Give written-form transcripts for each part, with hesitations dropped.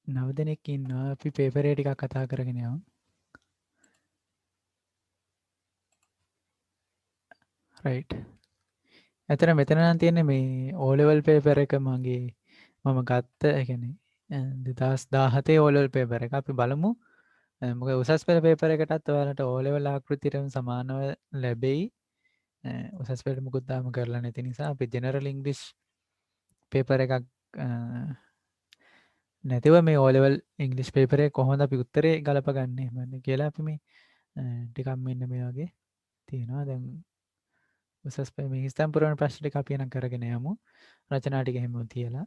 නව දෙනෙක් ඉන්නවා. අපි පේපර් එක ටිකක් කතා කරගෙන යමු. රයිට්. ඇතර මෙතන නම් තියෙන්නේ මේ O level paper එක මගේ මම ගත්ත ඒ කියන්නේ 2017 O level paper එක. අපි බලමු මොකද උසස් පෙළ paper එකටත් ඔයාලට O level ආකෘතියටම සමානව ලැබෙයි. උසස් පෙළ මුකුත් තාම කරලා නැති නිසා අපි general English paper එකක් නැතිව මේ O level English paper එක කොහොමද අපි උත්තරේ ගලපගන්නේ එහෙමද කියලා අපි මේ ටිකක් මෙන්න මේ වගේ තියෙනවා. දැන් උසස් පෙළ මේ හිස්තැන් පුරවන ප්‍රශ්න ටික අපි එනම් කරගෙන යමු. රචනා ටික එහෙම තියලා.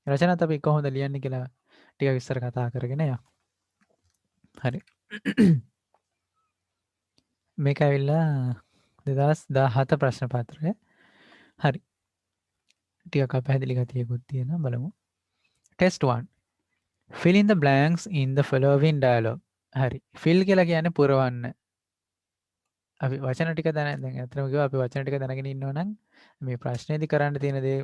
රචනාත් අපි කොහොමද ලියන්නේ කියලා ටික විස්තර කතා කරගෙන යමු. හරි. මේක ඇවිල්ලා 2017 ප්‍රශ්න පත්‍රය. හරි. ටිකක් අපැහැදිලි ගතියකුත් තියෙනවා බලමු. Test 1. Fill in the blanks in the following dialogue. හරි. fill කියලා කියන්නේ පුරවන්න. අපි වචන ටික දැන් අතරම කිව්වා අපි වචන ටික දැනගෙන ඉන්නවා නම් මේ ප්‍රශ්නේදී කරන්න තියෙන දේ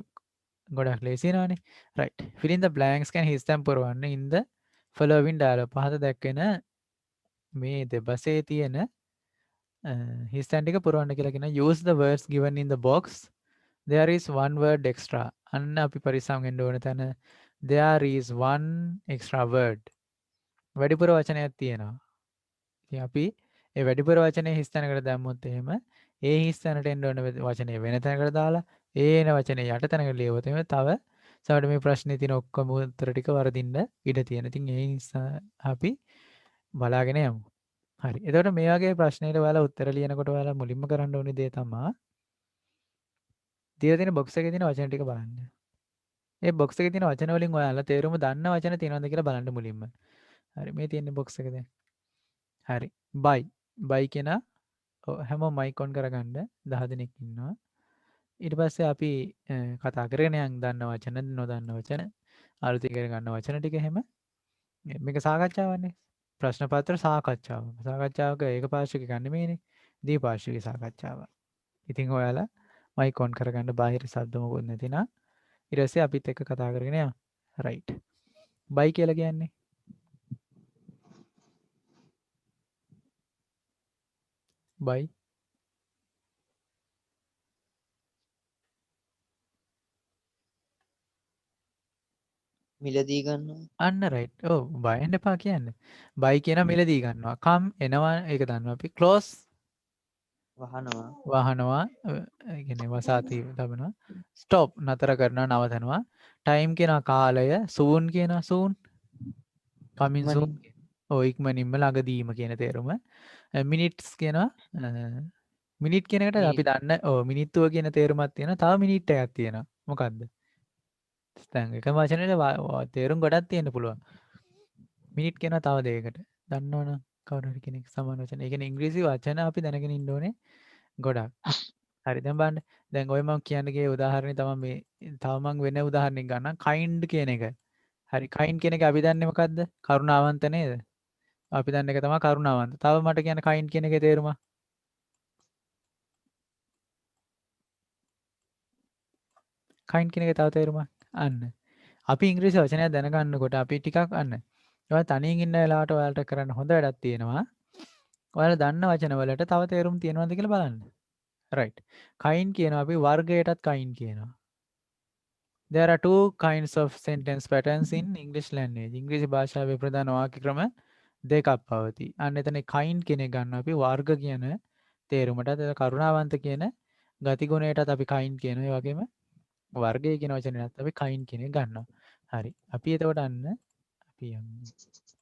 ගොඩක් ලේසි නෝනේ. right. fill in the blanks can හිස්තැන් පුරවන්න in the following dialogue. පහත දැක්වෙන මේ දෙබසේ තියෙන හිස්තැන් ටික පුරවන්න කියලා කියන use the words given in the box. There is one word extra. අන්න අපි පරිස්සම් වෙන්න ඕන තැන there is one extra word. වැඩිපුර වචනයක් තියෙනවා. ඉතින් අපි ඒ වැඩිපුර වචනේ හිස් තැනකට දැම්මොත් එහෙම ඒ හිස් තැනට එන්න ඕන වචනේ වෙන තැනකට දාලා ඒ එන වචනේ යට තැනකට ලියවුවොත් එහෙම තව සමහරවිට මේ ප්‍රශ්නේ තියෙන ඔක්කොම උත්තර ටික වරදින්න ඉඩ තියෙනවා. ඉතින් ඒ නිසා අපි බලාගෙන යමු. හරි. එතකොට මේ වගේ ප්‍රශ්නෙට ඔයාලා උත්තර ලියනකොට ඔයාලා මුලින්ම කරන්න ඕනේ දේ තමයි දීලා තියෙන බොක්ස් එකේ තියෙන වචන ටික බලන්න. ඒ බොක්ස් එකේ තියෙන වචන වලින් ඔයාලා තේරුම දන්න වචන තියෙනවද කියලා බලන්න මුලින්ම. හරි. මේ තියෙන බොක්ස් එක දැන්. හරි. buy. buy කියන හැමෝම මයික් ඔන් කරගන්න 10 දෙනෙක් ඉන්නවා. ඊට පස්සේ අපි කතා කරගෙන යන් දන්න වචන නොදන්න වචන අලුතින් ඉගෙන ගන්න වචන ටික එහෙම මේක සාකච්ඡාවන්නේ. ප්‍රශ්න පත්‍ර සාකච්ඡාව. සාකච්ඡාවක ඒකපාර්ශ්වික ගන්න මේනේ. දීපාර්ශ්වික සාකච්ඡාව. ඉතින් ඔයාලා මයික් ඔන් කරගන්න බාහිර ශබ්ද මොකුත් නැතිනම් ඊට පස්සේ අපිත් එක්ක කතා කරගෙන යන්න. රයිට්. බයි කියලා කියන්නේ බයි මිලදී ගන්නවා. අන්න රයිට්. ඔව් බයෙන් එපා කියන්න. බයි කියන මිලදී ගන්නවා. කම් එනවා ඒක දන්නවා අපි. ක්ලෝස් වහනවා. වහනවා ඒ කියන්නේ වසාති තබනවා. ස්ටොප් නතර කරනවා නවතනවා. ටයිම් කියන කාලය සූන් කියන සූන් කමින් සූන් ඉක්මනින්. ඔව් ඉක්මනින්ම ළඟදීම කියන තේරුම. මිනිට්ස් කියනවා මිනිට් කියන එකට අපි දන්න ඔව් මිනිත්තුව කියන තේරුමක් තියෙනවා. තව මිනිට් එකක් තියෙනවා. මොකක්ද? දැන් එක වචනෙට තේරුම් ගොඩක් තියෙන්න පුළුවන්. මිනිට් කියන තව දෙයකට. දන්නවනම් කවුරු හරි කෙනෙක් සමාන වචන. ඒ කියන්නේ ඉංග්‍රීසි වචන අපි දැනගෙන ඉන්න ඕනේ ගොඩක්. හරි දැන් බලන්න. දැන් ඔය මම කියන්න ගිය උදාහරණේ තමයි මේ තව මම වෙන උදාහරණයක් ගන්නම්. kind කියන එක. හරි kind කියන එක අපි දන්නේ මොකද්ද? කරුණාවන්ත නේද? අපි දන්න එක තමයි කරුණාවන්ත. තව මට කියන්න kind කියන එකේ තේරුම. kind කියන එකේ තව තේරුමක්. අන්න. අපි ඉංග්‍රීසි වචනයක් දැනගන්නකොට අපි ටිකක් අන්න. ඔයාලා තනියෙන් ඉන්න වෙලාවට ඔයාලට කරන්න හොඳ වැඩක් තියෙනවා. ඔයාලා දන්න වචන වලට තව තේරුම් තියෙනවද කියලා බලන්න. right. kind කියනවා අපි වර්ගයටත් kind කියනවා. There are two kinds of sentence patterns in English language. ඉංග්‍රීසි භාෂාවේ ප්‍රධාන වාක්‍ය ක්‍රම දෙකක් පවතී. අන්න එතන kind කියන එක ගන්න අපි වර්ග කියන තේරුමටත් කරුණාවන්ත කියන ගතිගුණයටත් අපි kind කියනවා. ඒ වගේම වර්ගය කියන වචනයත් අපි kind කියන එක ගන්නවා. හරි. අපි එතකොට අන්න අපි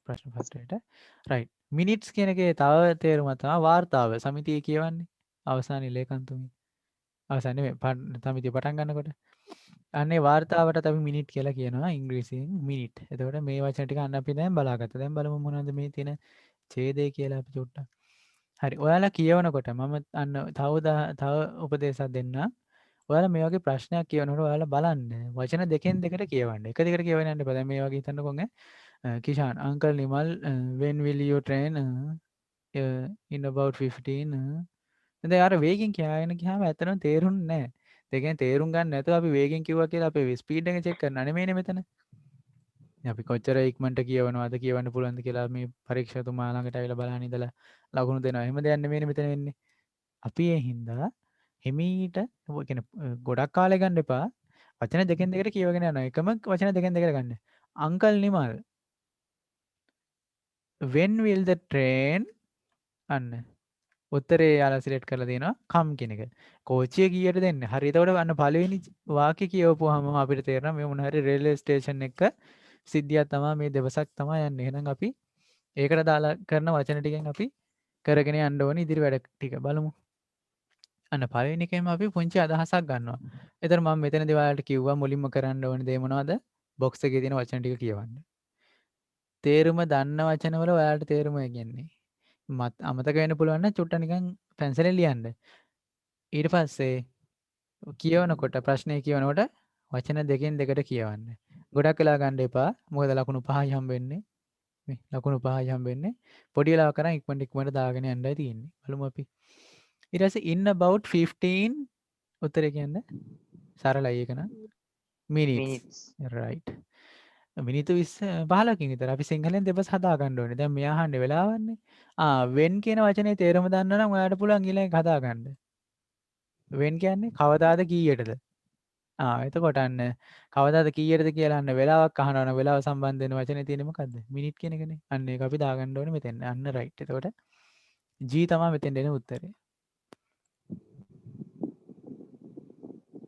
ප්‍රශ්න පත්‍රයට right. මිනිට්ස් කියන එකේ තව තේරුම තමයි වාර්තාව. සමිතියේ කියවන්නේ අවසානයේ ලේකම්තුමී. අවසානයේ සමිතිය පටන් ගන්නකොට අන්නේ වාර්තාවටත් අපි මිනිට් කියලා කියනවා ඉංග්‍රීසියෙන් මිනිට්. එතකොට මේ වචන ටික අන්න අපි දැන් බලාගත්තා. දැන් බලමු මොනවද මේ තියෙන ඡේදය කියලා අපි චුට්ටක්. හරි. ඔයාලා කියවනකොට මම අන්න තව උපදේශයක් දෙන්නම්. ඔයාලා මේ වගේ ප්‍රශ්නයක් කියවනකොට ඔයාලා බලන්න වචන දෙකෙන් දෙකට කියවන්න. එක දිගට කියවන්න යන්න එපා. දැන් මේ වගේ හිතන්නකෝ Kishan uncle Nimal when will you train in about 15 දැන් අර වේගෙන් කියගෙන ගියාම ඇත්තටම තේරුන්නේ නැහැ. ඒ කියන්නේ තේරුම් ගන්න නැතුව අපි වේගෙන් කිව්වා කියලා අපේ ස්පීඩ් එක චෙක් කරන්න නෙමෙයිනේ මෙතන. අපි කොච්චර ඉක්මනට කියවනවද කියවන්න පුළුවන්ද කියලා මේ පරීක්ෂකතුමා ළඟට ඇවිල්ලා බලන් ඉඳලා ලකුණු දෙනවා. එහෙම දෙයක් නෙමෙයිනේ මෙතන වෙන්නේ. අපි ඒ හින්දා හිමීට ඔය කියන්නේ ගොඩක් කාලේ ගන්න එපා. වචන දෙකෙන් දෙකට කියවගෙන යනවා. එකම වචන දෙකෙන් දෙකට ගන්න. Uncle Nimal when will the train අන්න උත්තරේ යාලා සිලෙක්ට් කරලා දෙනවා come කියන එක. කෝච්චිය කීයට දෙන්නේ? හරි. එතකොට අන්න පළවෙනි වාක්‍ය කියවපුවාම අපිට තේරෙනවා මේ මොන හරි රේල්වේ ස්ටේෂන් එක සිද්ධියක් තමයි මේ දවසක් තමයි යන්නේ. එහෙනම් අපි ඒකට දාලා කරන වචන ටිකෙන් අපි කරගෙන යන්න ඕනේ ඉදිරි වැඩ ටික බලමු. අන්න පළවෙනි එකෙන්ම අපි පුංචි අදහසක් ගන්නවා. එතන මම මෙතනදී ඔයාලට කිව්වා මුලින්ම කරන්න ඕනේ දේ මොනවද? බොක්ස් එකේ තියෙන වචන ටික කියවන්න. තේරුම දන්න වචනවල ඔයාලට තේරුම කියන්නේ. අමතක වෙන්න පුළුවන් නම් චුට්ට නිකන් පැන්සලෙන් ලියන්න. ඊට පස්සේ කියවනකොට ප්‍රශ්නේ කියවනකොට වචන දෙකෙන් දෙකට කියවන්න. ගොඩක් වෙලා ගන්න එපා. මොකද ලකුණු 5යි හම්බෙන්නේ. මේ ලකුණු 5යි හම්බෙන්නේ. පොඩි වෙලාවක් කරන් ඉක්මනට දාගෙන යන්නයි තියෙන්නේ. බලමු අපි. ඊට පස්සේ in about 15 උත්තරේ කියන්නේ සරලයි ඒක නම් minutes. මිනිත්ස් right. මිනිත්තු 20 15කින් විතර අපි සිංහලෙන් දෙබස් හදා ගන්න ඕනේ. දැන් මෙයා අහන්නේ වෙලාවන්නේ. when කියන වචනේ තේරුම දන්න නම් ඔයාලට පුළුවන් ඊළඟ හදා ගන්න. when කියන්නේ කවදාද කීයටද? එතකොට අන්න කවදාද කීයටද කියලා අන්න වෙලාවක් අහනවා නම් වෙලාව සම්බන්ධ වෙන වචනේ තියෙන්නේ මොකද්ද? මිනිත් කියන එකනේ. අන්න ඒක අපි දාගන්න ඕනේ මෙතෙන්. අන්න right. එතකොට G තමයි මෙතෙන් දෙන උත්තරේ.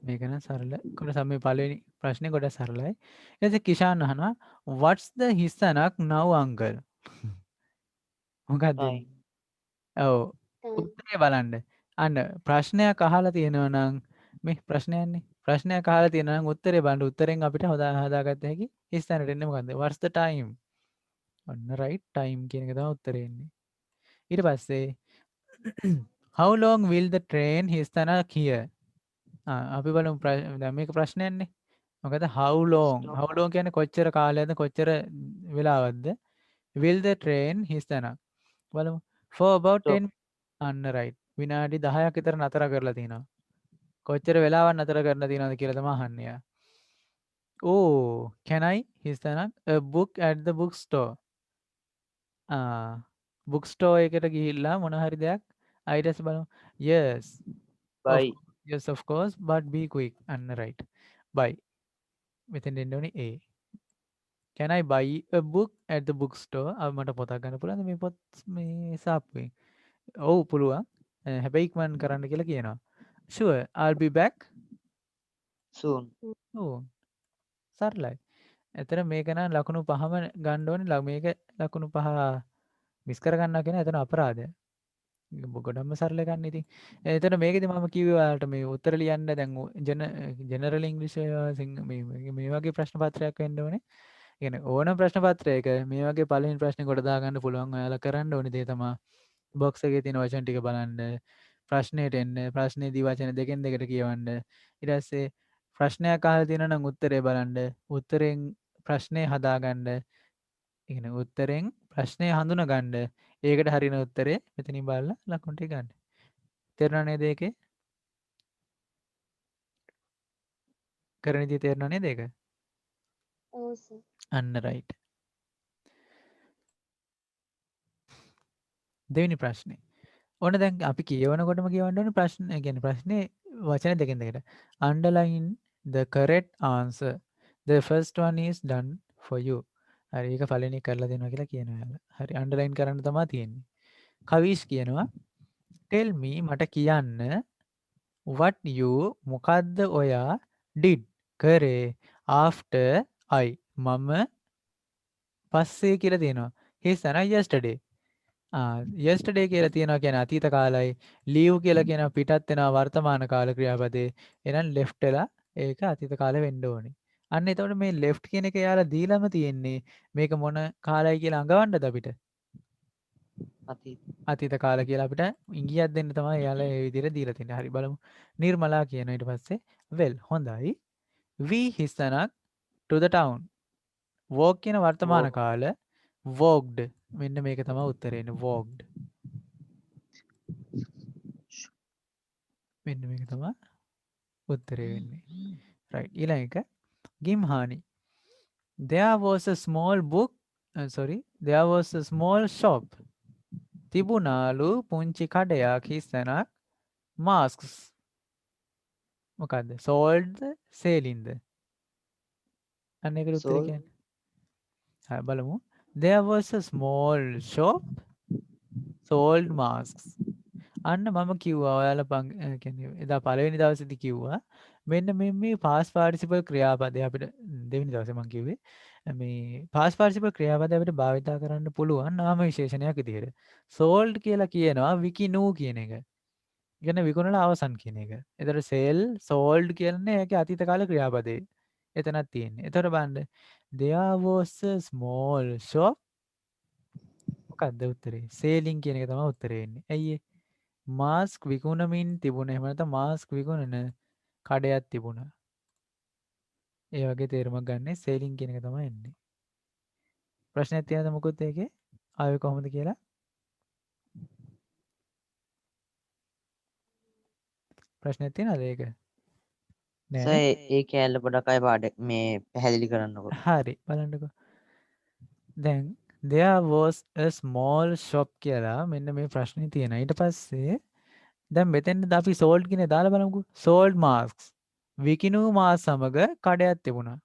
මේක නම් සරල. කොටස මේ පළවෙනි ප්‍රශ්නේ ගොඩක් සරලයි. ඊට පස්සේ කිෂාන් අහනවා what's the හිස්සනක් now uncle? මොකක්ද? ටයිම් ඔව්. උත්තරේ බලන්න. අන්න ප්‍රශ්නයක් අහලා තියෙනවා නම් මේ ප්‍රශ්නයන්නේ. ප්‍රශ්නයක් අහලා තියෙනවා නම් උත්තරේ බලන්න. උත්තරෙන් අපිට හදාගත්ත හැකි හිස්තැනට එන්නේ මොකද්ද? what's the time? ඔන්න right time කියන එක තමයි උත්තරේ එන්නේ. ඊට පස්සේ how long will the train හිස්තැනක් here? අපි බලමු දැන් මේක ප්‍රශ්නයක්නේ. මොකද how long කියන්නේ කොච්චර කාලයක්ද කොච්චර වෙලාවක්ද? will the train හිස්තැනක්. බලමු. for about 10 අන්න right. විනාඩි 10ක් විතර නතර කරලා තිනවා. කොච්චර වෙලාවක් නතර කරලා තිනවද කියලා තමයි අහන්නේ යා. Oh, can I හිස්තැනක් a book at the bookstore? bookstore එකට ගිහිල්ලා මොන හරි දෙයක් ඊට පස්සේ බලමු. yes. Bye yes of course but be quick. අන්න right. bye. මෙතෙන් දෙන්න ඕනේ A. Can I buy a book at the bookstore? මට පොතක් ගන්න පුළුවන්ද මේ පොත් මේ සාප්පුවෙන්? ඔව් පුළුවන්. හැබැයි ඉක්මන් කරන්න කියලා කියනවා. Sure, I'll be back. සූන් ඔව්. සරලයි. එතන මේක නම් ලකුණු 5ම ගන්න ඕනේ. මේක ලකුණු 5 මිස් කරගන්නවා කියන එතන අපරාධයක්. ගොඩක්ම සරල ගන්න ඉතින්. එතන මේකෙදි මම කිව්වේ ඔයාලට මේ උත්තර ලියන්න දැන් ජෙනරල් ඉංග්‍රීසි මේ වගේ ප්‍රශ්න පත්‍රයක් වෙන්න ඕනේ. කියන්නේ ඕනම ප්‍රශ්න පත්‍රයක මේ වගේ පළවෙනි ප්‍රශ්නේ කොට දාගන්න පුළුවන්. ඔයාලා කරන්න ඕනේ දේ තමයි බොක්ස් එකේ තියෙන වචන ටික බලන්න. ප්‍රශ්නෙට එන්න. ප්‍රශ්නේදී වචන දෙකෙන් දෙකට කියවන්න. ඊට පස්සේ ප්‍රශ්නයක් අහලා තියෙනවා නම් උත්තරේ බලන්න. උත්තරෙන් ප්‍රශ්නේ හදාගන්න. ඒ කියන්නේ උත්තරෙන් ප්‍රශ්නේ හඳුනගන්න. ඒකට හරියන උත්තරේ මෙතනින් බලලා ලකුණු ටික ගන්න. තේරුණා නේද ඒකේ? කරන විදිය තේරුණා නේද ඒක? ඔව් සර්. අන්න right. දෙවෙනි ප්‍රශ්නේ. ඕන දැන් අපි කියවනකොටම කියවන්න ඕනේ ප්‍රශ්න. ඒ කියන්නේ ප්‍රශ්නේ වචන දෙකෙන් දෙකට. Underline the correct answer. The first one is done for you. හරි ඒක පළවෙනි කරලා දෙනවා කියලා කියනවා යාළුවා. හරි underline කරන්න තමයි තියෙන්නේ. කවිෂ් කියනවා tell me මට කියන්න what you මොකද්ද ඔයා did කරේ after I මම පස්සේ කියලා තියෙනවා. his and yesterday. yesterday කියලා තියෙනවා කියන්නේ අතීත කාලයි. leave කියලා කියනවා පිටත් වෙනවා වර්තමාන කාල ක්‍රියාපදේ. එහෙනම් left වෙලා ඒක අතීත කාලේ වෙන්න ඕනේ. අන්න එතකොට මේ left කියන එක යාලා දීලාම තියෙන්නේ මේක මොන කාලයි කියලා අඟවන්නද අපිට? අතීත අතීත කාල කියලා අපිට ඉංගියක් දෙන්න තමයි යාලා ඒ විදිහට දීලා තියෙන්නේ. හරි බලමු. නිර්මලා කියන ඊට පස්සේ well හොඳයි. we හිස්සනක් to the town. walk කියන වර්තමාන walk කාල walked මෙන්න මේක තමයි උත්තරේ එන්නේ walked. මෙන්න මේක තමයි උත්තරේ වෙන්නේ. right ඊළඟ එක ගිම්හානි. there was a small book there was a small shop. තිබුණාලු පුංචි කඩයක් හිස්තැනක් masks මොකද්ද sold selling ද අන්න ඒකට උත්තරේ sold කියන්නේ හරි බලමු there was a small shop sold masks අන්න මම කිව්වා ඔයාලා කියන්නේ එදා පළවෙනි දවසේදී කිව්වා මෙන්න මේ past participle ක්‍රියාපදේ අපිට දෙවෙනි දවසේ මම කිව්වේ මේ past participle ක්‍රියාපදේ අපිට භාවිතා කරන්න පුළුවන් නාම විශේෂණයක් විදිහට sold කියලා කියනවා විකිනූ කියන එක. කියන්නේ විකුණලා අවසන් කියන එක. එතකොට sell sold කියන්නේ ඒකේ අතීත කාල ක්‍රියාපදේ. එතනක් තියෙන්නේ. එතකොට බලන්න there was a small shop මොකක්ද උත්තරේ? selling කියන එක තමයි උත්තරේ එන්නේ. ඇයි ඒ? මාස්ක් විකුණමින් තිබුණ එහෙම නැත්නම් මාස්ක් විකුණන කඩයක් තිබුණා. ඒ වගේ තේරුමක් ගන්න selling කියන එක තමයි එන්නේ. ප්‍රශ්නයක් තියෙනවද මොකොත් ඒකේ? ආවේ කොහොමද කියලා? ප්‍රශ්නයක් තියෙනවද ඒක? නෑ සර් නේ? ඒ කෑල්ල පොඩක් අය පාඩ මේ පැහැදිලි කරන්නකො. හරි බලන්නකෝ. දැන් there was a small shop කියලා මෙන්න මේ ප්‍රශ්නේ තියෙනවා. ඊට පස්සේ දැන් මෙතෙන්ද අපි sold කියන දාලා බලමුකෝ. sold masks. විකිණූ මාස් සමග කඩයක් තිබුණා.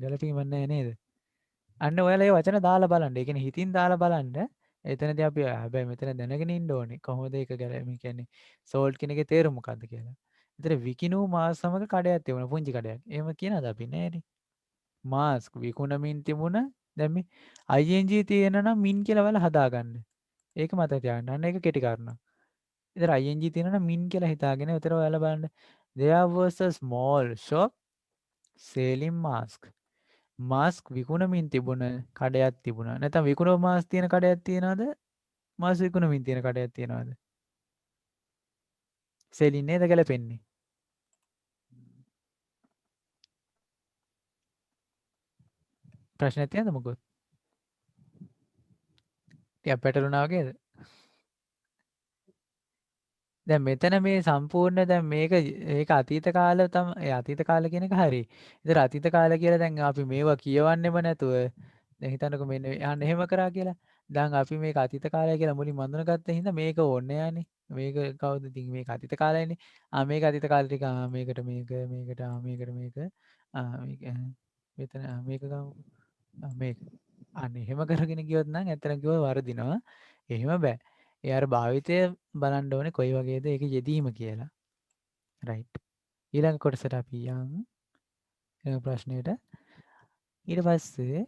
ගැලපීමක් නැහැ නේද? අන්න ඔයාලා ඒ වචන දාලා බලන්න. ඒ කියන්නේ හිතින් දාලා බලන්න. එතනදී අපි හැබැයි මෙතන දැනගෙන ඉන්න ඕනේ. කොහොමද ඒක මේ කියන්නේ sold කියන එකේ තේරුම මොකක්ද කියලා. එතන විකිණූ මාස් සමග කඩයක් තිබුණා. පුංචි කඩයක්. එහෙම කියනද අපි නෑනේ. මාස්ක් විකුණමින් තිබුණ දැන් මේ ing තියෙන නම් මින් කියලා වල හදාගන්න. ඒක මතක තියාගන්න. අන්න ඒක කෙටි කාරණා. ඉතින් ing තියෙන නම් මින් කියලා හිතාගෙන උතර ඔයාලා බලන්න. There was a small shop selling mask. Mask විකුණමින් තිබුණ කඩයක් තිබුණා. නැත්නම් විකුණන මාස් තියෙන කඩයක් තියනවද? මාස් විකුණමින් තියෙන කඩයක් තියනවද? selling නේද ගැලපෙන්නේ. ප්‍රශ්නයක් තියෙනවද මොකද? ටිකක් පැටලුණා වගේද? දැන් මෙතන මේ සම්පූර්ණ දැන් මේක අතීත කාල ඒ අතීත කාල කියන එක හරි. ඒතර අතීත කාල කියලා දැන් අපි මේවා කියවන්නෙම නැතුව දැන් හිතන්නකෝ මෙන්න යන්න එහෙම කරා කියලා. දැන් අපි මේක අතීත කාලය කියලා මුලින්ම අඳුනගත්ත හින්දා මේක ඕනේ යන්නේ. මේක කවුද ඉතින් මේක අතීත කාලයනේ. මේක අතීත කාලේ ටික මේකට මේක මේකට මේකට මේක මේක මෙතන මේක ගමු. මේක. අන්න එහෙම කරගෙන ගියොත් නම් ඇත්තටම කිව්ව වරදිනවා. එහෙම බෑ. ඒ අර භාවිතය බලන්න ඕනේ කොයි වගේද ඒක යෙදීම කියලා. රයිට්. ඊළඟ කොටසට අපි යන් ඊළඟ ප්‍රශ්නෙට. ඊට පස්සේ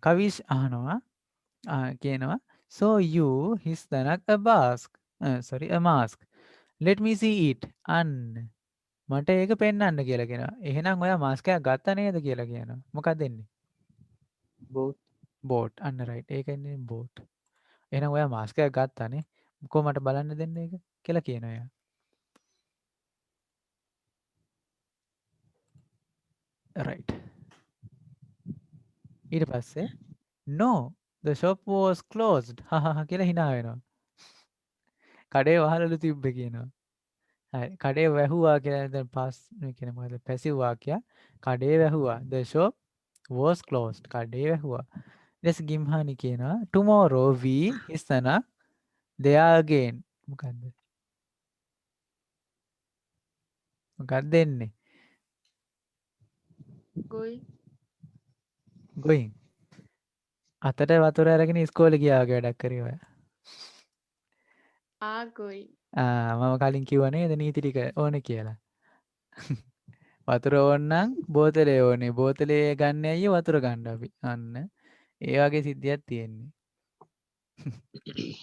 කවිෂ් අහනවා කියනවා so you his තනක් a mask a mask let me see it අන්න මට ඒක පෙන්වන්න කියලා කියනවා. එහෙනම් ඔයා මාස්ක් එකක් ගත්තා නේද කියලා කියනවා. මොකක්ද එන්නේ? both boat. අන්න රයිට්. ඒකනේ බෝට්. එහෙනම් ඔයා මාස්ක් එකක් ගත්තානේ. මොකෝ මට බලන්න දෙන්න ඒක කියලා කියනවා එයා. right. ඊට පස්සේ no the shop was closed හහහ කියලා hina වෙනවා. කඩේ වහලලු තිබ්බේ කියනවා. හරි. කඩේ වැහුවා කියලා දැන් පාස් කියන්නේ මොකද? පැසිව් වාක්‍යයක්. කඩේ වැහුවා. the shop was closed. කඩේ වැහුවා. ඊට ගිම්හානි කියනවා tomorrow we හිස්සන there again. මොකද්ද? මොකක්ද දෙන්නේ? going. අතට වතුර අරගෙන ඉස්කෝලේ ගියා වගේ වැඩක් කරේ ඔයා. going. මම කලින් කිව්වා නේද නීති ටික ඕනේ කියලා. වතුර ඕනනම් බෝතලේ ඕනේ. බෝතලේ ගන්න ඇයි වතුර ගන්න අපි. අන්න ඒ වගේ සිද්ධියක් තියෙන්නේ.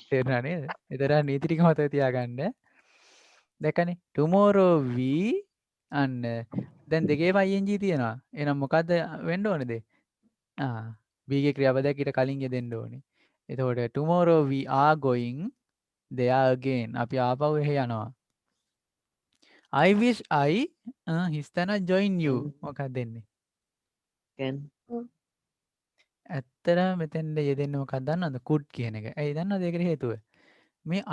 තේරුණා නේද? ඒතර නීති ටික මතක තියාගන්න. දැකනේ tomorrow we අන්න දැන් දෙකේම ing තියෙනවා. එහෙනම් මොකද්ද වෙන්න ඕනේද? be ගේ ක්‍රියාපදයක් ඊට කලින් යෙදෙන්න ඕනේ. එතකොට tomorrow we are going there again. අපි ආපහු එහෙ යනවා. I wish I හිස්තන join you. මොකක්ද දෙන්නේ? can ඇත්තටම මෙතෙන්ද යෙදෙන්නේ මොකක්ද දන්නවද? could කියන එක. ඇයි දන්නවද ඒකට හේතුව? මේ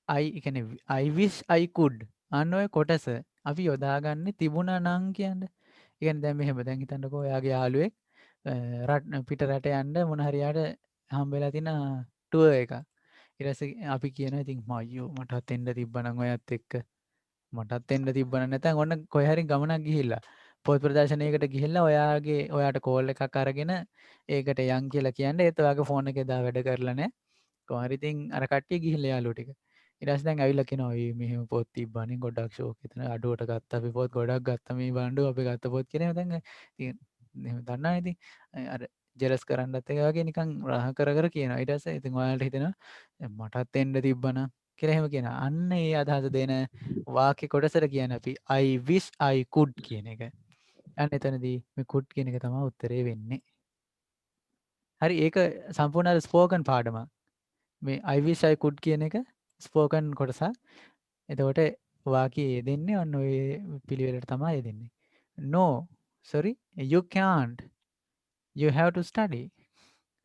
I කියන්නේ I wish I could. අන්න ඔය කොටස අපි යොදාගන්නේ තිබුණා නම් කියන්නේ. ඒ කියන්නේ දැන් මෙහෙම දැන් හිතන්නකෝ ඔයාගේ යාළුවෙක් පිට රට යන්න මොන හරි යාට හම්බෙලා තියෙන ටුවර් එකක්. ඊට පස්සේ අපි කියනවා ඉතින් අයියෝ මටත් එන්න තිබ්බනම් ඔයත් එක්ක මටත් එන්න තිබ්බනම් නැත්නම් ඔන්න කොහේ හරි ගමනක් ගිහිල්ලා පොත් ප්‍රදර්ශනයකට ගිහිල්ලා ඔයාට කෝල් එකක් අරගෙන ඒකට යන් කියලා කියන්නේ ඒත් ඔයාගේ ෆෝන් එකේ දා වැඩ කරලා නැහැ. කොහොම හරි ඉතින් අර කට්ටිය ගිහිල්ලා යාළුවෝ ටික. ඊට පස්සේ දැන් ඇවිල්ලා කියනවා "ඔය මෙහෙම පොත් තිබ්බනේ ගොඩක් ෂෝක් එතන අඩුවට ගත්තා අපි පොත් ගොඩක් ගත්තා මේ බලන්න අපි ගත්ත පොත් කියන දැන් ඉතින් එහෙම දන්නානේ ඉතින් අර ජෙලස් කරන්නත් ඒ වගේ නිකන් රහ කර කර කියනවා. ඊට පස්සේ ඉතින් ඔයාලට හිතෙනවා මටත් එන්න තිබ්බනම් කියලා එහෙම කියනවා. අන්න ඒ අදහස දෙන වාක්‍ය කොටසට කියන්නේ අපි I wish I could කියන එක. අන්න එතනදී මේ could කියන එක තමයි උත්තරේ වෙන්නේ. හරි ඒක සම්පූර්ණ ස්පෝකන් පාඩමක්. මේ I wish I could කියන එක ස්පෝකන් කොටසක්. එතකොට වාක්‍යයේ යෙදෙන්නේ ඔන්න ඔය පිළිවෙලට තමයි යෙදෙන්නේ. No, sorry, you can't. You have to study.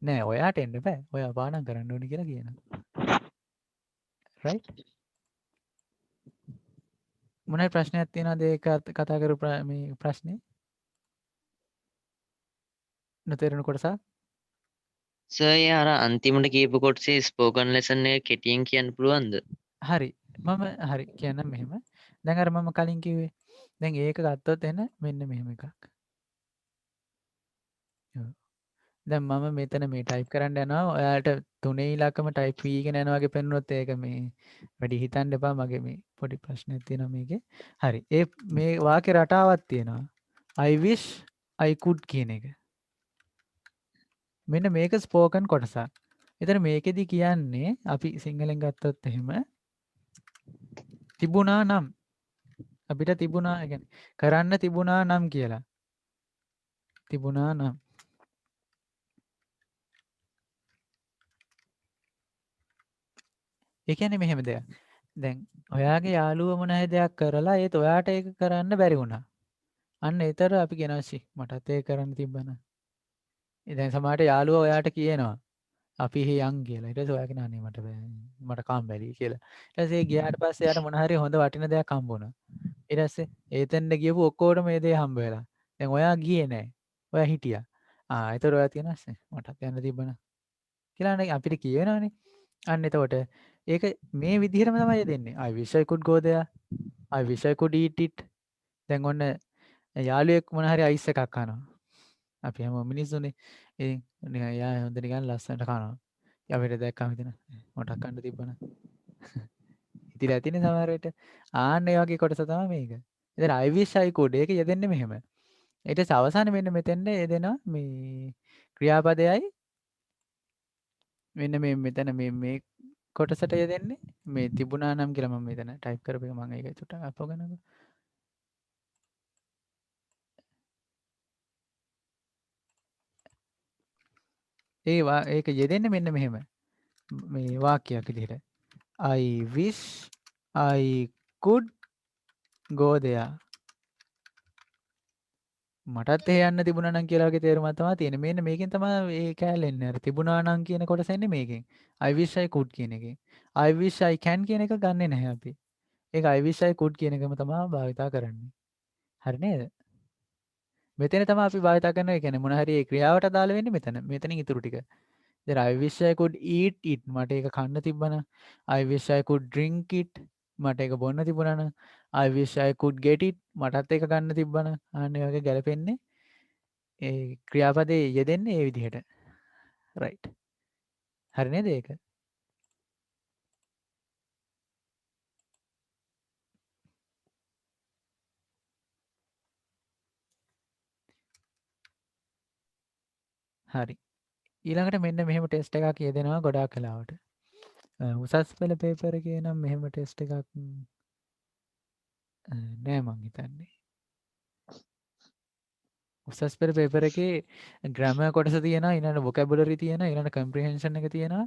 නෑ ඔයාට එන්න බෑ. ඔයා පාඩම් කරන්න ඕනේ කියලා කියනවා. right? මොනයි ප්‍රශ්නයක් තියෙනවද ඒක කතා කරපු මේ ප්‍රශ්නේ? නොතේරෙන කොටසක්? සර් ඒ අර අන්තිමට කියපු කොටසේ ස්පෝකන් ලෙසන් එක කෙටියෙන් කියන්න පුළුවන්ද? හරි. හරි කියන්නම් මෙහෙම. දැන් අර මම කලින් කිව්වේ. දැන් ඒක ගත්තොත් එන මෙන්න මෙහෙම එකක්. ඔව්. දැන් මම මෙතන මේ ටයිප් කරන්න යනවා. ඔයාලට තුනේ ඉලක්කම ටයිප් වීගෙන යනවා වගේ පෙන්වුනොත් ඒක මේ වැඩි හිතන්න එපා. මගේ මේ පොඩි ප්‍රශ්නයක් තියෙනවා මේකේ. හරි. මේ වාක්‍ය රටාවක් තියෙනවා. I wish I could කියන එක. මෙන්න මේක ස්පෝකන් කොටසක්. එතන මේකෙදි කියන්නේ අපි සිංහලෙන් ගත්තොත් එහෙම තිබුණා නම් අපිට තිබුණා يعني කරන්න තිබුණා නම් කියලා. තිබුණා නම් ඒ කියන්නේ මෙහෙම දෙයක්. දැන් ඔයාගේ යාළුවා මොන හරි දෙයක් කරලා ඒත් ඔයාට ඒක කරන්න බැරි වුණා. අන්න ඒතර අපි කියනවා "සි මටත් ඒක කරන්න තිබ්බනම්." දැන් සමහරට යාළුවා ඔයාට කියනවා අපි එහෙ යන් කියලා. ඊට පස්සේ ඔයා කියනවා "අනේ මට බෑ. මට කම්මැලි" කියලා. ඊට පස්සේ ගියාට පස්සේ යාට මොන හරි හොඳ වටින දෙයක් හම්බ වුණා. ඊට පස්සේ ඒතෙන්ද ගියපු ඔක්කොටම මේ දේ හම්බ වෙලා. දැන් ඔයා ගියේ නැහැ. ඔයා හිටියා. ඒතර ඔයා කියනවා "සි මටත් යන්න තිබ්බනම්." කියලානේ අපිට කියවෙනවනේ. අන්න එතකොට ඒක මේ විදිහටම තමයි දෙන්නේ. I wish I could go there. I wish I could eat it. දැන් ඔන්න යාළුවෙක් මොන හරි අයිස් එකක් කනවා. අපි හැම මිනිස්සුනේ. ඉතින් නිකන් යා හොඳ නිකන් ලස්සනට කනවා. අපිට දැක්කම හිතෙනවා මටත් කන්න තිබ්බනම්. හිතිලා ඇතිනේ සමහර විට. ආන්න ඒ වගේ කොටස තමයි මේක. ඉතින් I wish I could ඒක යෙදෙන්නේ මෙහෙම. ඊට පස්සේ අවසානයේ මෙන්න මෙතෙන්ද යෙදෙනවා මේ ක්‍රියාපදයයි මෙන්න මෙතන මේ කොටසට යෙදෙන්නේ මේ තිබුණා නම් කියලා මම මෙතන ටයිප් කරපු එක මම ඒක චුට්ටක් අපගනනකො. ඒක යෙදෙන්නේ මෙන්න මෙහෙම. මේ වාක්‍යයක් විදිහට. I wish I could go there. මටත් එහෙ යන්න තිබුණා නම් කියලා වගේ තේරුමක් තමයි තියෙන්නේ. මෙන්න මේකෙන් තමයි මේ කෑල්ල එන්නේ. අර තිබුණා නම් කියන කොටස එන්නේ මේකෙන්. I wish I could කියන එකෙන්. I wish I can කියන එක ගන්නෙ නැහැ අපි. ඒක I wish I could කියන එකම තමයි භාවිතා කරන්නේ. හරි නේද? මෙතන තමයි අපි භාවිතා කරනවා. ඒ කියන්නේ මොන හරි ඒ ක්‍රියාවට අදාළ වෙන්නේ මෙතන. මෙතනින් ඉතුරු ටික. then I wish I could eat it. මට ඒක කන්න තිබ්බනම්. I wish I could drink it. මට ඒක බොන්න තිබුණා නම්. I wish I could get it. මටත් ඒක ගන්න තිබ්බනම්. අන්න ඒ වගේ ගැලපෙන්නේ ඒ ක්‍රියාපදේ යෙදෙන්නේ ඒ විදිහට. right. හරි නේද ඒක? හරි. ඊළඟට මෙන්න මෙහෙම ටෙස්ට් එකක් යෙදෙනවා ගොඩාක් වෙලාවට. උසස් පෙළ පේපර් එකේ නම් මෙහෙම ටෙස්ට් එකක් නෑ මං හිතන්නේ. උසස් පෙළ පේපර් එකේ ග්‍රැමර් කොටස තියෙනවා, ඊළඟට vocabulary තියෙනවා, ඊළඟට comprehension එක තියෙනවා.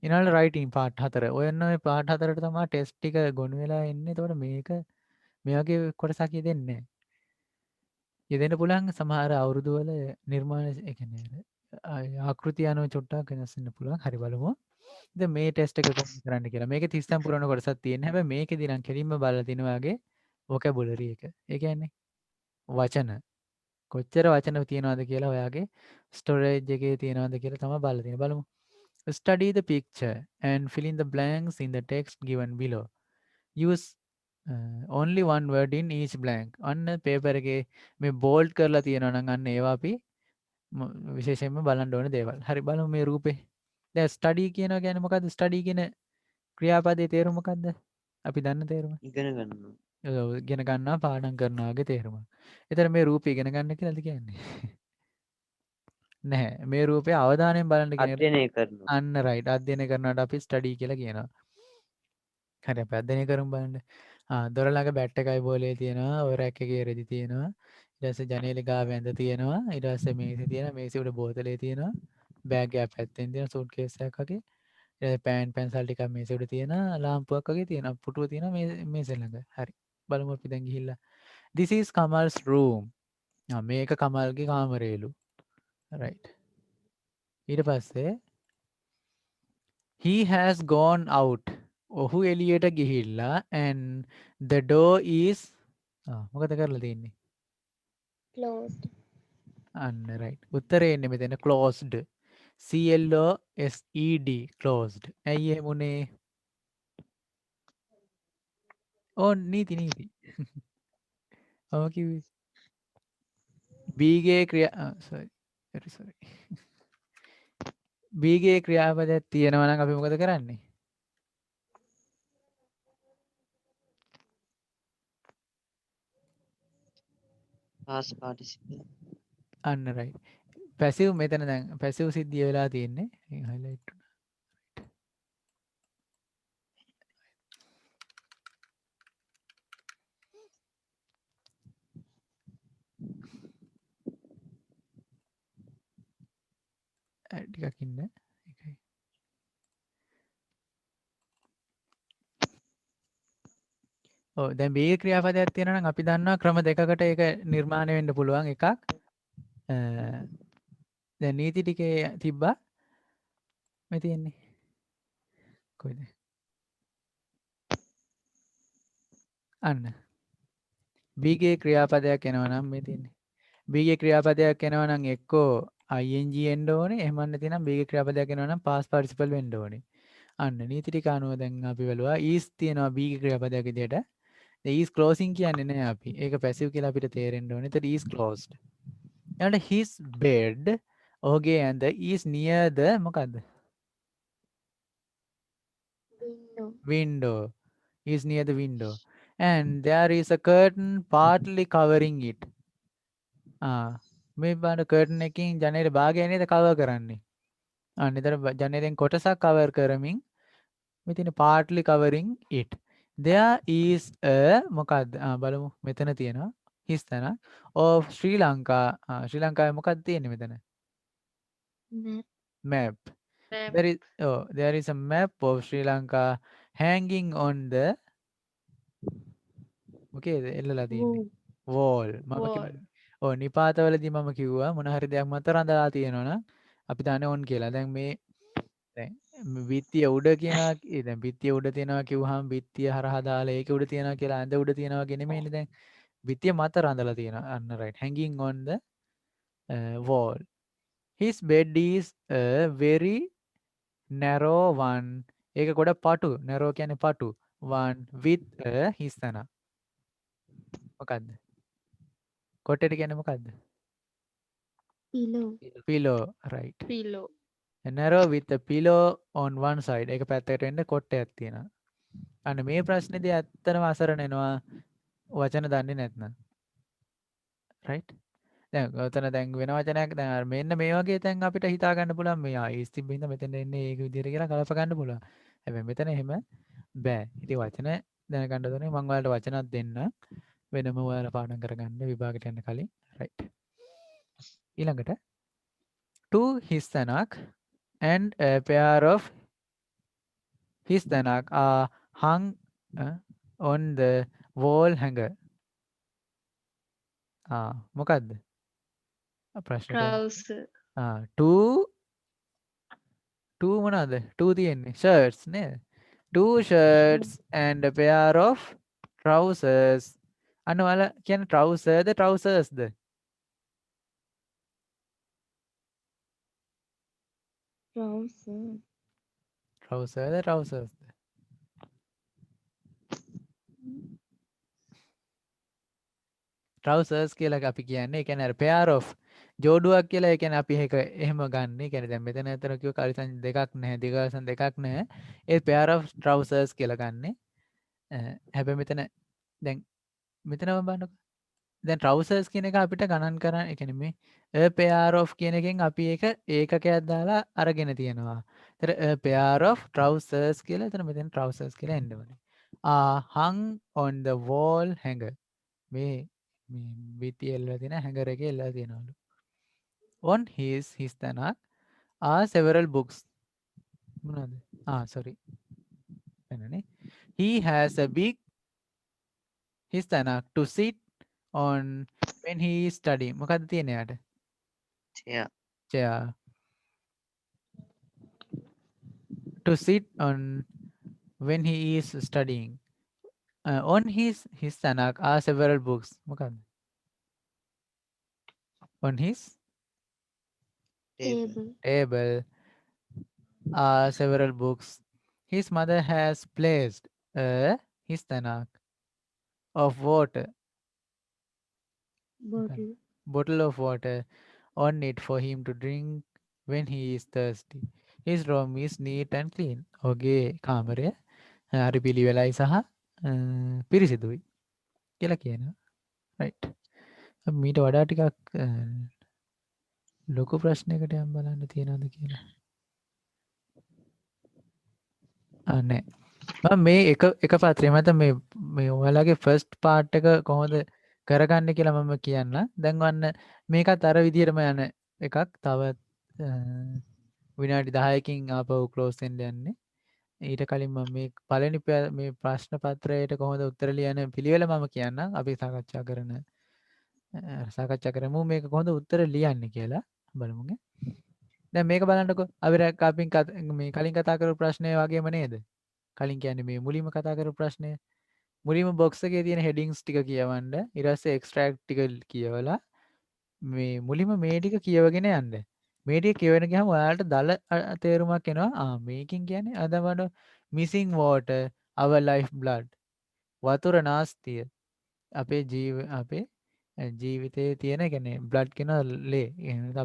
ඊළඟට writing part 4. ඔය part 4ට තමයි ටෙස්ට් ටික ගොනු වෙලා එන්නේ. එතකොට මේක මේ වගේ කොටසක් යෙදෙන්නේ නෑ. යෙදෙන්න පුළුවන් සමහර අවුරුදු වල නිර්මාණ ඒ කියන්නේ ආකෘතිය අනුව චුට්ටක් වෙනස් වෙන්න පුළුවන්. හරි බලමු. දැන් මේ ටෙස්ට් එක කොහොමද කරන්න කියලා. මේකේ 30න් පුරවන කොටසක් තියෙනවා. හැබැයි මේකේදී නම් කෙලින්ම බලලා තිනවා වගේ vocabulary එක. ඒ කියන්නේ වචන කොච්චර වචන තියෙනවද කියලා ඔයාගේ ස්ටෝරේජ් එකේ තියෙනවද කියලා තමයි බලලා තියෙන්නේ. බලමු. Study the picture and fill in the blanks in the text given below. Use only one word in each blank. අන්න පේපර් එකේ මේ බෝල්ඩ් කරලා තියෙනවා නම් අන්න ඒවා අපි විශේෂයෙන්ම බලන්න ඕන දේවල්. හරි බලමු මේ රූපේ. දැන් ස්ටඩි කියනවා කියන්නේ මොකද්ද? ස්ටඩි කියන ක්‍රියාපදයේ තේරුම මොකද්ද? අපි දන්න තේරුම. ඉගෙන ගන්නවා. ඉගෙන ගන්නවා පාඩම් කරනවා වගේ තේරුම. ඒතර මේ රූපය ඉගෙන ගන්න කියලාද කියන්නේ? නැහැ. මේ රූපය අවධානයෙන් බලන්න කියන අධ්‍යයනය කරනවා. අන්න රයිට්. අධ්‍යයනය කරනවට අපි ස්ටඩි කියලා කියනවා. හරි අපි අධ්‍යයනය කරමු බලන්න. දොර ළඟ බැට් එකයි බෝලේ තියෙනවා. ඔය රැක් එකේ රෙදි තියෙනවා. ඊට පස්සේ ජනේලෙ ගාව ඇඳ තියෙනවා. ඊට පස්සේ මේසෙ තියෙනවා. මේසෙ උඩ බෝතලේ තියෙනවා. බෑග් එකක් පැත්තෙන් තියෙනවා. සූට් කේස් එකක් වගේ. පෑන් පැන්සල් ටිකක් මේසෙ උඩ තියෙනවා. ලාම්පුවක් වගේ තියෙනවා. පුටුව තියෙනවා මේසෙ ළඟ. හරි. බලමු අපි දැන් ගිහිල්ලා. This is Kamal's room. මේක කමල්ගේ කාමරේලු. right. ඊට පස්සේ he has gone out. ඔහු එළියට ගිහිල්ලා and the door is මොකද කරලා තියෙන්නේ? Closed. අන්න right. උත්තරේ එන්නේ මෙතන closed. CLOSED closed. ඇයි එහෙම උනේ? නීති. ඔව් කිව්වේ. B ගේ ක්‍රියා sorry. B ගේ ක්‍රියාපදයක් තියෙනවා නම් අපි මොකද කරන්නේ? past participle. අන්න right. පැසිව් මෙතන දැන් පැසිව් සිද්ධිය වෙලා තියෙන්නේ. highlight ටිකක් ඉන්න. ඒකයි. ඔව් දැන් B ක්‍රියාපදයක් තියෙනවා නම් අපි දන්නවා ක්‍රම දෙකකට ඒක නිර්මාණය වෙන්න පුළුවන්. එකක් දැන් නීති ටිකේ තිබ්බා මේ තියෙන්නේ. කොයිද? අන්න. B ගේ ක්‍රියාපදයක් එනවා නම් මේ තියෙන්නේ. B ගේ ක්‍රියාපදයක් එනවා නම් එක්කෝ ing එන්න ඕනේ. එහෙම නැත්නම් B ගේ ක්‍රියාපදයක් එනවා නම් past participle වෙන්න ඕනේ. අන්න නීති ටික අනුව දැන් අපි බලුවා is තියෙනවා B ගේ ක්‍රියාපදයක් විදිහට. is closing කියන්නේ නැහැ අපි. ඒක passive කියලා අපිට තේරෙන්න ඕනේ. ඒතර is closed. ඊළඟට his bed ඔහුගේ ඇඳ is near the මොකද්ද? Window. Is near the window. And there is a curtain partly covering it. මේ බලන්න curtain එකකින් ජනේලෙ භාගය නේද cover කරන්නේ. එතන ජනේලෙන් කොටසක් cover කරමින් මෙතන partly covering it. There is a මොකද්ද? බලමු මෙතන තියෙනවා his තැන of Sri Lanka. ශ්‍රී ලංකාවේ මොකක්ද තියෙන්නේ මෙතන? Map. There is a map of Sri Lanka hanging on the එල්ලලා තියෙන්නේ wall. මම කිව්වා නිපාතවලදී මම කිව්වා මොන හරි දෙයක් මත රඳලා තියෙනවනම් අපි දාන්නේ on කියලා. දැන් මේ දැන් බිත්තිය උඩ කියනවා දැන් බිත්තිය උඩ තියෙනවා කිව්වහම බිත්තිය හරහා දාලා ඒක උඩ තියෙනවා කියලා ඇඳ උඩ තියෙනවා වගේ නෙමෙයිනේ. දැන් බිත්තිය මත රඳලා තියෙනවා. අන්න right. hanging on the wall. His bed is a very narrow one. ඒක ගොඩ පටු. narrow කියන්නේ පටු. one with a his තන. මොකද්ද? කොටේට කියන්නේ මොකද්ද? Pillow. Right. Pillow. A narrow with a pillow on one side. ඒක පැත්තකට වෙන්න කොටයක් තියෙනවා. අන්න මේ ප්‍රශ්නේදී ඇත්තටම අසරණ වෙනවා වචන දන්නේ නැත්නම්. right? දැන් ඔතන දැන් වෙන වචනයක් දැන් මෙන්න මේ වගේ තැන් අපිට හිතා ගන්න පුළුවන් මේ is තිබ්බින්ද මෙතෙන් එන්නේ ඒක විදිහට කියලා කල්ප ගන්න පුළුවන්. හැබැයි මෙතන එහෙම බෑ. ඉතින් වචන දැනගන්න ඕනේ. මම ඔයාලට වචනක් දෙන්න. වෙනම ඔයාලා පාඩම් කරගන්න විභාගයට යන්න කලින්. right. ඊළඟට two his තනක් and a pair of his තනක් are hung on the wall hanger. මොකද්ද? ප්‍රශ්නට Trouser. two මොනවාද? two තියෙන්නේ shirts නේද? two shirts and a pair of trousers. අන්න ඔයාලා කියන්නේ trouser ද trousers ද? Trouser. trouser trousers trousers කියලා අපි කියන්නේ ඒ කියන්නේ අර pair of ජෝඩුවක් කියලා ඒ කියන්නේ අපි ඒක එහෙම ගන්න. ඒ කියන්නේ දැන් මෙතන අතර කිව්ව කලිසම් දෙකක් නැහැ, දිගකලිසම් දෙකක් නැහැ. ඒ pair of trousers කියලා ගන්නෙ. හැබැයි මෙතන දැන් මෙතනම බලන්නකො. දැන් trousers කියන එක අපිට ගණන් කරන්න ඒ කියන්නේ මේ a pair of කියන එකෙන් අපි ඒක ඒකකයක් දාලා අරගෙන තියෙනවා. ඒතර a pair of trousers කියලා එතන මෙතන trousers කියලා එන්න ඕනේ. hung on the wall hanger. මේ බිත්තිය එල්ලලා තියෙන හැඟර් එකේ එල්ලලා තියෙනවලු. on his තැනක් are several books. මොනවද? sorry. එන්නනේ. he has a big his තැනක් to sit on when he is studying. මොකද්ද තියෙන්නේ යාට? chair. chair. to sit on when he is studying. on his තැනක් are several books. මොකද්ද? on his table. table are several books. His mother has placed his tanak of water, Bottle. bottle of water on it for him to drink when he is thirsty. His room is neat and clean. ඔගේ කාමරය හරි පිළිවෙලයි සහ පිරිසිදුයි කියලා කියනවා. right. මීට වඩා ටිකක් ලොකු ප්‍රශ්නයකට යම් බලන්න තියෙනවද කියලා. නෑ. මම මේ එක පත්‍රය මත මේ ඔයාලගේ ෆස්ට් පාර්ට් එක කොහොමද කරගන්නේ කියලා මම කියන්න. දැන් වන්න මේකත් අර විදිහටම යන එකක්. තව විනාඩි 10කින් ආපහු ක්ලෝස් වෙන්න යන්නේ. ඊට කලින් මම මේ පළවෙනි මේ ප්‍රශ්න පත්‍රයට කොහොමද උත්තර ලියන පිළිවෙල මම කියන්නම්. අපි සාකච්ඡා කරමු මේක කොහොමද උත්තර ලියන්නේ කියලා බලමුගේ. දැන් මේක බලන්නකෝ. අපි මේ කලින් කතා කරපු ප්‍රශ්නය වගේම නේද? කලින් කියන්නේ මේ මුලින්ම කතා කරපු ප්‍රශ්නය. මුලින්ම බොක්ස් එකේ තියෙන හෙඩින්ග්ස් ටික කියවන්න. ඊට පස්සේ එක්ස්ට්‍රැක්ට් ටික කියවලා මේ මුලින්ම මේ ටික කියවගෙන යන්න. මේ ටික කියවන ගියාම ඔයාලට දල තේරුමක් එනවා. මේකෙන් කියන්නේ අද වඩ missing water our life blood. වතුර නාස්තිය අපේ ජීවිතයේ තියෙන කියන්නේ බ්ලඩ් කියන ලේ.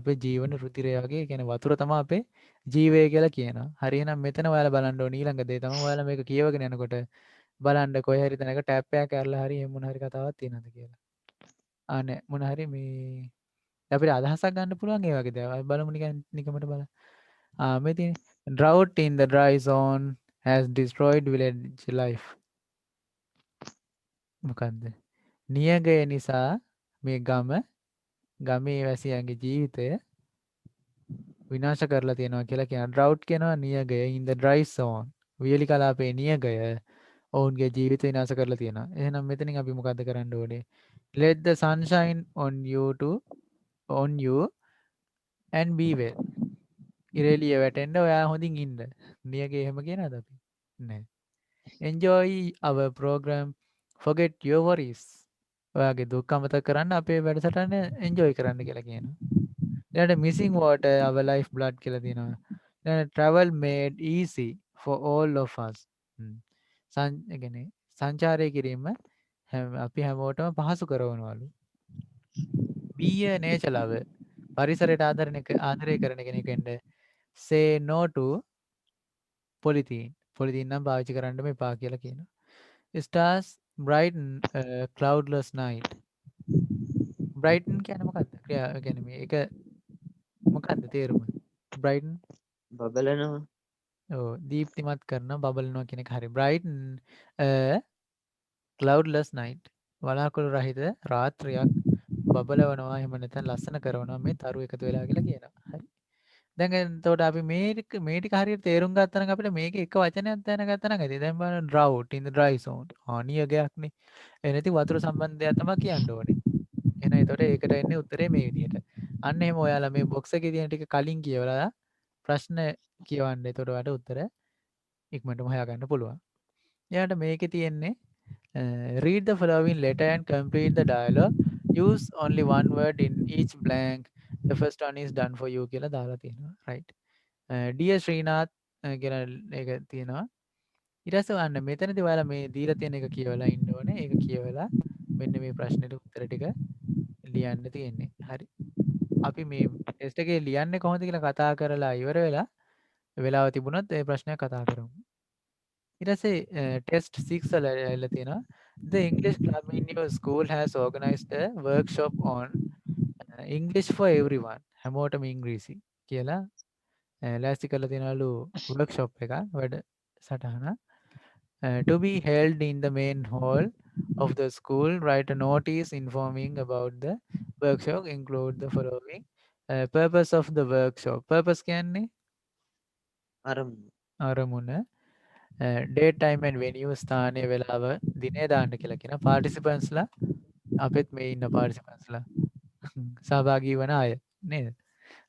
අපේ ජීවන රුධිරය වගේ කියන්නේ වතුර තමයි අපේ ජීවය කියලා කියනවා. හරි එහෙනම් මෙතන ඔයාලා බලන්න ඕන ඊළඟ දේ තමයි ඔයාලා මේක කියවගෙන යනකොට බලන්න කොහේ හරි තැනක ටැප් එකක් කරලා හරි එහෙම මොන හරි කතාවක් තියෙනවද කියලා. නෑ මොන හරි මේ අපිට අදහසක් ගන්න පුළුවන් ඒ වගේ දේවල්. බලමු නිකමට බලන්න. මේ තියෙන drought in the dry zone has destroyed village life. මොකද්ද? නියගය නිසා මේ ගමේ වැසියන්ගේ ජීවිතය විනාශ කරලා තියෙනවා කියලා කියනවා. drought කියනවා නියගය in the dry zone. වියලි කලාපයේ නියගය ඔවුන්ගේ ජීවිත විනාශ කරලා තියෙනවා. එහෙනම් මෙතනින් අපි මොකද්ද කරන්න ඕනේ? let the sunshine on you and be well. ඉරෙලිය වැටෙන්න ඔයා හොඳින් ඉන්න. නියගේ එහෙම කියනවාද අපි? නෑ. enjoy our program. forget your worries. ඔයාගේ දුක් අමතක කරන්න අපේ වැඩසටහන enjoy කරන්න කියලා කියනවා. ඊළඟට missing water our life blood කියලා තියෙනවා. ඊළඟට travel made easy for all of us. සංචාරය කිරීම අපි හැමෝටම පහසු කරනවලු. be a nature lover. පරිසරයට ආදරය කරන කෙනෙක් වෙන්න. say no to polythene. polythene නම් පාවිච්චි කරන්න මෙපා කියලා කියනවා. stars brighten a cloudless night. brighten කියන්නේ මොකක්ද? කියන්නේ මේක මොකක්ද තේරුම? brighten බබලනවා. දීප්තිමත් කරන බබලනවා කියන එක හරි. brighten a cloudless night. වලාකුළු රහිත රාත්‍රියක් බබලවනවා එහෙම නැත්නම් ලස්සන කරනවා මේ තරු එකතු වෙලා කියලා කියනවා. හරි. දැන් එතකොට අපි මේ ටික හරියට තේරුම් ගත්තා නම් අපිට මේකේ එක වචනයක් දැනගත්තා නම් ඇති. දැන් බලන්න drought in the dry zone. නියගයක් නේ. එනති වතුර සම්බන්ධයක් තමයි කියන්න ඕනේ. එහෙනම් එතකොට ඒකට එන්නේ උත්තරේ මේ විදිහට. අන්න එහෙම ඔයාලා මේ බොක්ස් එකේ තියෙන ටික කලින් කියවලා ප්‍රශ්න කියවන්න. එතකොට ඔයාලට උත්තර ඉක්මනටම හොයාගන්න පුළුවන්. ඊළඟට මේකේ තියෙන්නේ read the following letter and complete the dialogue. Use only one word in each blank. The first one is done for you කියලා දාලා තියෙනවා. right. ඩියර් ශ්‍රීනාත් කියලා එක තියෙනවා. ඊට පස්සේ අන්න මෙතනදී ඔයාලා මේ දීලා තියෙන එක කියවලා ඉන්න ඕනේ. ඒක කියවලා මෙන්න මේ ප්‍රශ්නෙට උත්තර ටික ලියන්න තියෙන්නේ. හරි. අපි මේ ටෙස්ට් එකේ ලියන්නේ කොහොමද කියලා කතා කරලා ඉවර වෙලා වෙලාව තිබුණොත් ඒ ප්‍රශ්නයක් කතා කරමු. ඊට පස්සේ ටෙස්ට් 6 වල ඇවිල්ලා තියෙනවා. The English club in your school has organized a workshop on English for everyone. හැමෝටම ඉංග්‍රීසි කියලා ලෑස්ති කරලා තියෙනවලු workshop එක වැඩ සටහන. To be held in the main hall of the school, write a notice informing about the workshop, include the following. Purpose of the workshop. Purpose කියන්නේ අරමුණ. Date, time and venue, ස්ථානය, වෙලාව, දිනය දාන්න කියලා කියන participants ලා අපෙත් මේ ඉන්න participants ලා සහභාගී වන අය නේද?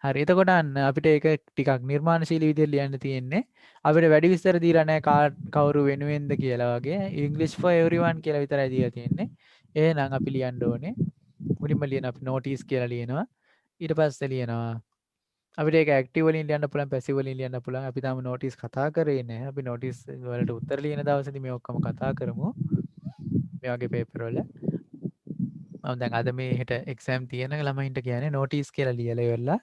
හරි. එතකොට අන්න අපිට ඒක ටිකක් නිර්මාණශීලී විදිහට ලියන්න තියෙන්නේ. අපිට වැඩි විස්තර දීලා නැහැ කවුරු වෙනුවෙන්ද කියලා වගේ. English for everyone කියලා විතරයි දීලා තියෙන්නේ. එහෙනම් අපි ලියන්න ඕනේ. මුලින්ම ලියන අපි notice කියලා ලියනවා. ඊට පස්සේ ලියනවා අපිට ඒක ඇක්ටිව් වලින් ලියන්න පුළුවන් පැසිව් වලින් ලියන්න පුළුවන්. අපි තාම notice කතා කරේ නැහැ. අපි notice වලට උත්තර ලියන දවසේදී මේ ඔක්කොම කතා කරමු. මේ වගේ පේපර් වල. මම දැන් අද මේ හෙට එක්සෑම් තියෙන ළමයින්ට කියන්නේ notice කියලා ලියලා ඉවරලා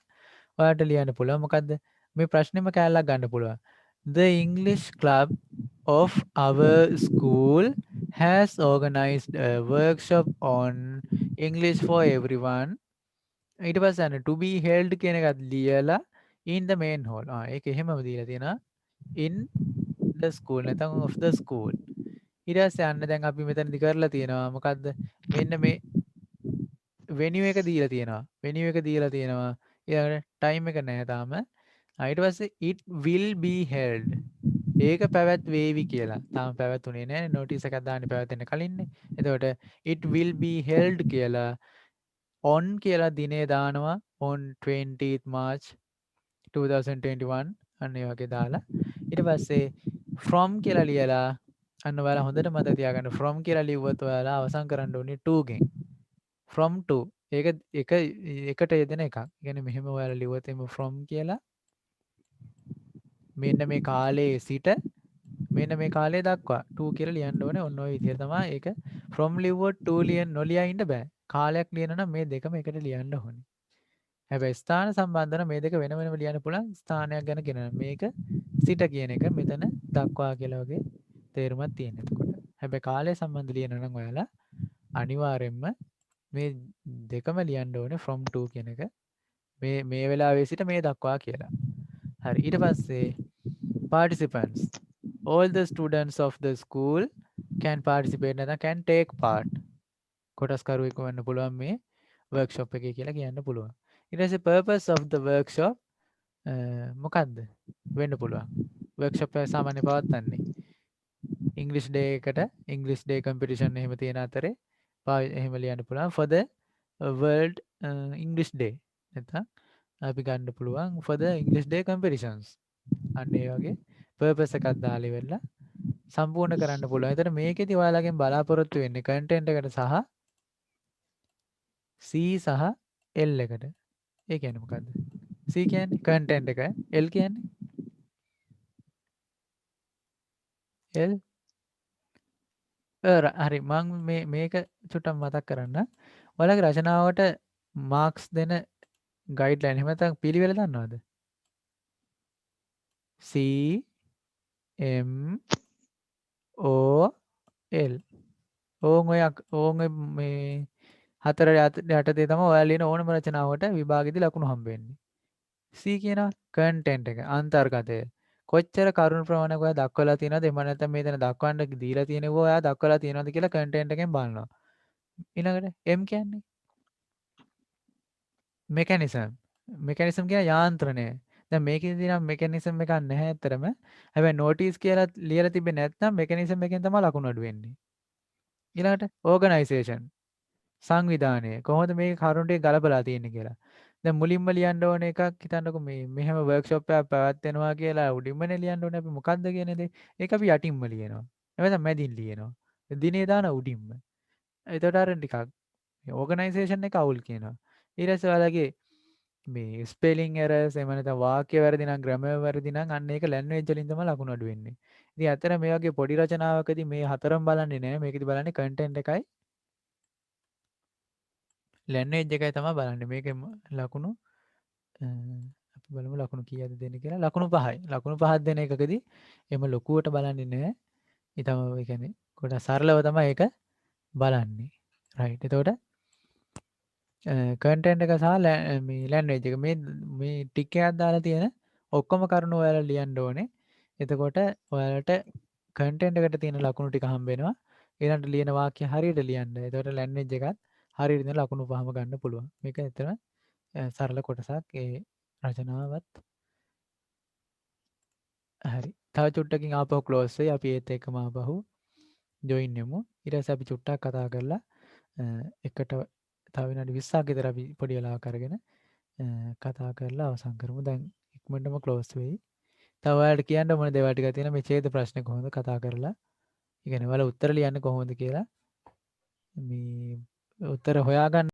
ඔයාලට ලියන්න පුළුවන්. මොකද්ද? මේ ප්‍රශ්නෙම කැලලක් ගන්න පුළුවන්. The English club of our school has organized a workshop on English for everyone. ඊට පස්සේ අන්න to be held කියන එකත් ලියලා in the main hall. ඒක එහෙමම දීලා තියෙනවා. in the school නැත්නම් of the school. ඊට පස්සේ අන්න දැන් අපි මෙතනදි කරලා තියෙනවා මොකද්ද? මෙන්න මේ venue එක දීලා තියෙනවා. venue එක දීලා තියෙනවා. ඊළඟට time එක නැහැ තාම. ඊට පස්සේ it will be held. ඒක පැවැත්වේවි කියලා. තාම පැවැතුනේ නැහැ. notice එකක් දාන්නේ පැවැතෙන්න කලින්නේ. එතකොට it will be held කියලා on කියලා දිනේ දානවා on 20th March 2021 අන්න ඒ වගේ දාලා ඊට පස්සේ from කියලා ලියලා අන්න ඔයාලා හොඳට මතක තියාගන්න from කියලා ලිව්වොත් ඔයාලා අවසන් කරන්න ඕනේ to ගෙන් from to ඒක එකට යෙදෙන එකක්. ඒ කියන්නේ මෙහෙම ඔයාලා ලිව්වොත් එimhe from කියලා මෙන්න මේ කාලයේ සිට මෙන්න මේ කාලය දක්වා to කියලා ලියන්න ඕනේ. ඔන්න ඔය විදිහට තමයි ඒක from ලිව්වොත් to නොලියා ඉන්න බෑ. කාලයක් ලියන නම් මේ දෙකම එකට ලියන්න ඕනේ. හැබැයි ස්ථාන සම්බන්ධන මේ දෙක වෙන වෙනම ලියන්න පුළුවන් ස්ථානයක් ගැන කියන මේක සිට කියන එක මෙතන දක්වා කියලා වගේ තේරුමක් තියෙන එතකොට. හැබැයි කාලය සම්බන්ධ ලියන නම් ඔයාලා අනිවාර්යෙන්ම මේ දෙකම ලියන්න ඕනේ from to කියන එක. මේ වෙලාවේ සිට මේ දක්වා කියලා. හරි. ඊට පස්සේ participants. All the students of the school can participate නැත්නම් can take part. කොටස්කරුවෙක් වෙන්න පුළුවන් මේ workshop එකේ කියලා කියන්න පුළුවන්. ඊට පස්සේ purpose of the workshop මොකක්ද වෙන්න පුළුවන්. workshop එක සාමාන්‍ය පවත්වන්නේ English day එකට English day competition එහෙම තියෙන අතරේ එහෙම ලියන්න පුළුවන් for the world English day. නැත්නම් අපි ගන්න පුළුවන් for the English day competitions. අන්න ඒ වගේ purpose එකක් දාලා ඉවරලා සම්පූර්ණ කරන්න පුළුවන්. ඒතර මේකෙදි ඔයාලගෙන් බලාපොරොත්තු වෙන්නේ content එකට සහ C සහ L එකට. ඒ කියන්නේ මොකද්ද? C කියන්නේ content එක, L කියන්නේ L හරි මම මේක චුට්ටක් මතක් කරන්න. ඔයාලගේ රචනාවට මාක්ස් දෙන ගයිඩ්ලයින් එහෙම නැත්නම් පිළිවෙල දන්නවද? C M O L ඕන් ඔය මේ හතර යටතේ තමයි ඔයාලා ලියන ඕනම රචනාවට විභාගෙදී ලකුණු හම්බ වෙන්නේ. C කියන content එක අන්තර්ගතය. කොච්චර කරුණු ප්‍රමාණයක් ඔයා දක්වලා තියෙනවද? එහෙම නැත්නම් මේතන දක්වන්න දීලා තියෙනව ඔයා දක්වලා තියෙනවද කියලා content එකෙන් බලනවා. ඊළඟට M කියන්නේ mechanism. mechanism කියන යාන්ත්‍රණය. දැන් මේකේදී නම් mechanism එකක් නැහැ ඇත්තරම. හැබැයි notice කියලා ලියලා තිබෙන්නේ නැත්නම් mechanism එකෙන් තමයි ලකුණු අඩු වෙන්නේ. ඊළඟට organization. සංවිධානය. කොහොමද මේ කරුණු ටික ගලපලා තියෙන්නේ කියලා. දැන් මුලින්ම ලියන්න ඕන එකක් හිතන්නකො මේ මෙහෙම workshop එකක් පැවැත්වෙනවා කියලා උඩින්මනේ ලියන්න ඕනේ අපි මොකද්ද කියන දේ. ඒක අපි යටින්ම ලියනවා. එහෙනම් මැදින් ලියනවා. දිනේ දාන උඩින්ම. එතකොට අර ටිකක් organization එක අවුල් කියනවා. ඊට පස්සේ ඔයාලගේ මේ ස්පෙලිං එරර්ස් එහෙම නැත්නම් වාක්‍ය වැරදි නම් ග්‍රැමර් වැරදි නම් අන්න ඒක ලැන්ග්වේජ් වලින් තමයි ලකුණු අඩු වෙන්නේ. ඉතින් ඇත්තට මේ වගේ පොඩි රචනාවකදී මේ හතරම බලන්නේ නැහැ. මේකෙදි බලන්නේ කන්ටෙන්ට් එකයි ලැන්ග්වේජ් එකයි තමයි බලන්නේ. මේකෙම ලකුණු අපි බලමු ලකුණු කීයද දෙන්නේ කියලා. ලකුණු 5යි. ලකුණු 5ක් දෙන එකකදී එම ලොකුවට බලන්නේ නැහැ. ඊටම ඒ කියන්නේ ගොඩක් සරලව තමයි ඒක බලන්නේ. රයිට්. එතකොට කන්ටෙන්ට් එක සහ මේ ලැන්ග්වේජ් එක මේ ටික් එකක් දාලා තියෙන ඔක්කොම කරුණු ඔයාලා ලියන්න ඕනේ. එතකොට ඔයාලට කන්ටෙන්ට් එකට තියෙන ලකුණු ටික හම්බ වෙනවා. ඊළඟට ලියන වාක්‍ය හරියට ලියන්න. එතකොට ලැන්ග්වේජ් එකත් හරියට දෙන ලකුණු 5ම ගන්න පුළුවන්. මේක ඇත්තටම සරල කොටසක් ඒ රචනාවත් හරි. තව චුට්ටකින් ආපහු ක්ලෝස් වෙයි. අපි ඒත් එක්කම ආපහු ජොයින් වෙමු. ඊට පස්සේ අපි චුට්ටක් කතා කරලා එකට තව විනාඩි 20ක් විතර අපි පොඩි වෙලාවක් අරගෙන කතා කරලා අවසන් කරමු. දැන් ඉක්මනටම ක්ලෝස් වෙයි. තව ඔයාලට කියන්න මොන දේවල් ටිකක් තියෙනවා මේ ඡේද ප්‍රශ්න කොහොමද කතා කරලා. ඒ කියන්නේ ඔයාලා උත්තර ලියන්නේ කොහොමද කියලා මේ උත්තර හොයාගන්න